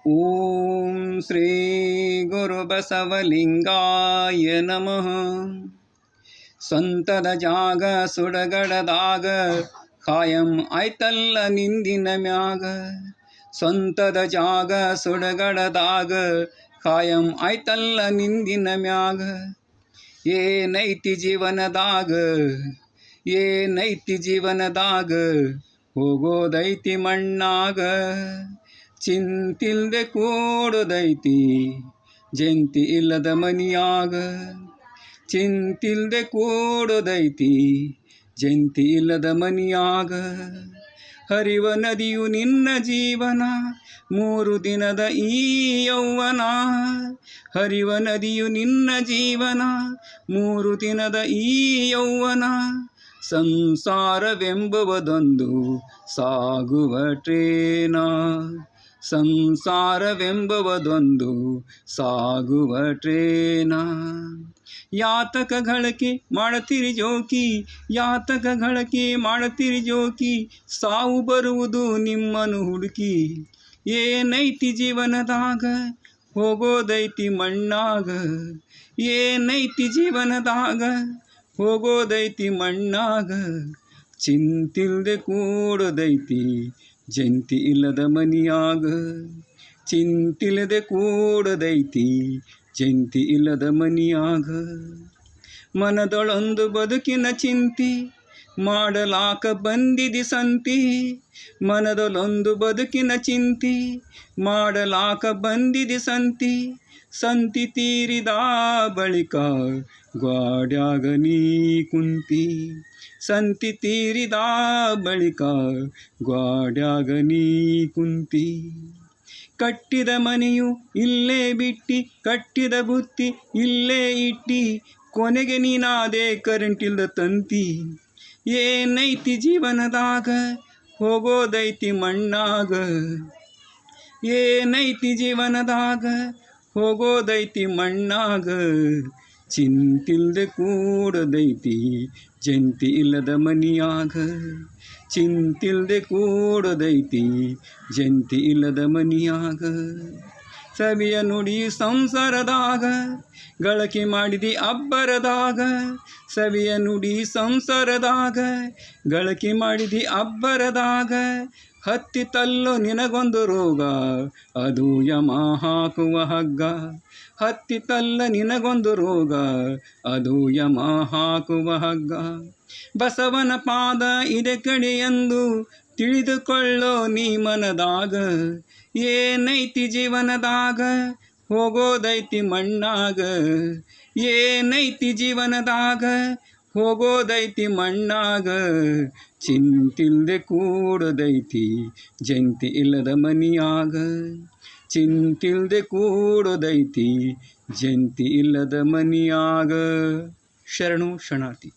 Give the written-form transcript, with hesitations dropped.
ಓಂ ಶ್ರೀ ಗುರು ಬಸವಲಿಂಗಾಯ ನಮಃ. ಸ್ವಂತದ ಜಾಗ ಸುಡಗಡದಾಗ ಖಾಯಂ ಆಯ್ತಲ್ಲ ನಿಂದಿನ ಮ್ಯಾಗ. ಸ್ವಂತದ ಜಾಗ ಸುಡಗಡದಾಗ ಖಾಯಂ ಆಯ್ತಲ್ಲ ನಿಂದಿನ ಮ್ಯಾಗ. ಏನೈತಿ ಜೀವನದಾಗ, ಏನೈತಿ ಜೀವನದಾಗ, ಹೋಗೋದೈತಿ ಮಣ್ಣಾಗ. ಚಿಂತಿಲ್ದೆ ಕೂಡೋದೈತಿ ಜಂತಿ ಇಲ್ಲದ ಮನಿಯಾಗ. ಚಿಂತಿಲ್ದೆ ಕೂಡೋದೈತಿ ಜಂತಿ ಇಲ್ಲದ ಮನಿಯಾಗ. ಹರಿವ ನದಿಯು ನಿನ್ನ ಜೀವನ, 3 ದಿನದ ಈ ಯೌವನ. ಹರಿವ ನದಿಯು ನಿನ್ನ ಜೀವನ, 3 ದಿನದ ಈ ಯೌವನ. ಸಂಸಾರವೆಂಬುವುದೊಂದು ಸಾಗುವ ಟ್ರೇನ. ಸಂಸಾರವೆಂಬುವುದೊಂದು ಸಾಗುವ ಟ್ರೇನ. ಯಾತಕ ಗಳಕೆ ಮಾಡತಿರಿ ಜೋಕಿ, ಯಾತಕ ಗಳಕೆ ಮಾಡತಿರಿ ಜೋಕಿ. ಸಾವು ಬರುವುದು ನಿಮ್ಮನ್ನು ಹುಡುಕಿ. ಏನೈತಿ ಜೀವನದಾಗ, ಹೋಗೋದೈತಿ ಮಣ್ಣಾಗ. ಏನೈತಿ ಜೀವನದಾಗ, ಹೋಗೋದೈತಿ ಮಣ್ಣಾಗ. ಚಿಂತಿಲ್ದೆ ಕೂಡೋದೈತಿ ಜಂತಿ ಇಲ್ಲದ ಮನಿಯಾಗ. ಚಿಂತಿಲ್ಲದೆ ಕೂಡೋದೈತಿ ಜಂತಿ ಇಲ್ಲದ ಮನಿಯಾಗ. ಮನದೊಳೊಂದು ಬದುಕಿನ ಚಿಂತಿ, ಮಾಡಲಾಕ ಬಂದಿದಿ ಸಂತಿ. ಮನದೊಳೊಂದು ಬದುಕಿನ ಚಿಂತಿ, ಮಾಡಲಾಕ ಬಂದಿದಿ ಸಂತಿ. ಸಂತಿ ತೀರಿದ ಬಳಿಕ ಗ್ವಾಡ್ಯಾಗ ನೀ ಕುಂತಿ. ಸಂತಿ ತೀರಿದ ಬಳಿಕ ಗ್ವಾಡ್ಯಾಗ ನೀ ಕುಂತಿ. ಕಟ್ಟಿದ ಮನೆಯು ಇಲ್ಲೇ ಬಿಟ್ಟಿ, ಕಟ್ಟಿದ ಬುತ್ತಿ ಇಲ್ಲೇ ಇಟ್ಟಿ. ಕೊನೆಗೆ ನೀನಾದೆ ಕರೆಂಟಿಲ್ದ ತಂತಿ. ಏನೈತಿ ಜೀವನದಾಗ, ಹೋಗೋದೈತಿ ಮಣ್ಣಾಗ. ಏನೈತಿ ಜೀವನದಾಗ, ಹೋಗೋದೈತಿ ಮಣ್ಣಾಗ. ಚಿಂತಿಲ್ದೆ ಕೂಡೋದೈತಿ ಜಂತಿ ಇಲ್ಲದ ಮನಿಯಾಗ. ಚಿಂತಿಲ್ದೆ ಕೂಡೋದೈತಿ ಜಂತಿ ಇಲ್ಲದ ಮನಿಯಾಗ. ಸವಿಯ ನುಡಿ ಸಂಸಾರದಾಗ, ಗಳಕೆ ಮಾಡಿದಿ ಅಬ್ಬರದಾಗ. ಸವಿಯ ನುಡಿ ಸಂಸಾರದಾಗ, ಗಳಕೆ ಮಾಡಿದಿ ಅಬ್ಬರದಾಗ. ಹತ್ತಿತಲ್ಲೋ ನಿನಗೊಂದು ರೋಗ, ಅದು ಯಮ ಹಾಕುವ ಹಗ್ಗ. ಹತ್ತಿತಲ್ಲ ನಿನಗೊಂದು ರೋಗ, ಅದು ಯಮ ಹಾಕುವ ಹಗ್ಗ. ಬಸವನ ಪಾದ ಇದೆ ಕಡೆ ಎಂದು ತಿಳಿದುಕೊಳ್ಳೋ ನೀ ಮನದಾಗ. ಏನೈತಿ ಜೀವನದಾಗ, ಹೋಗೋದೈತಿ ಮಣ್ಣಾಗ. ಏನೈತಿ ಜೀವನದಾಗ, ಹೋಗೋದೈತಿ ಮಣ್ಣಾಗ. ಚಿಂತಿಲ್ದೆ ಕೂಡೋದೈತಿ ಜಂತಿ ಇಲ್ಲದ ಮನಿಯಾಗ. ಚಿಂತಿಲ್ದೆ ಕೂಡೋದೈತಿ ಜಂತಿ ಇಲ್ಲದ ಮನಿಯಾಗ. ಶರಣು ಶರಣಾರ್ಥಿ.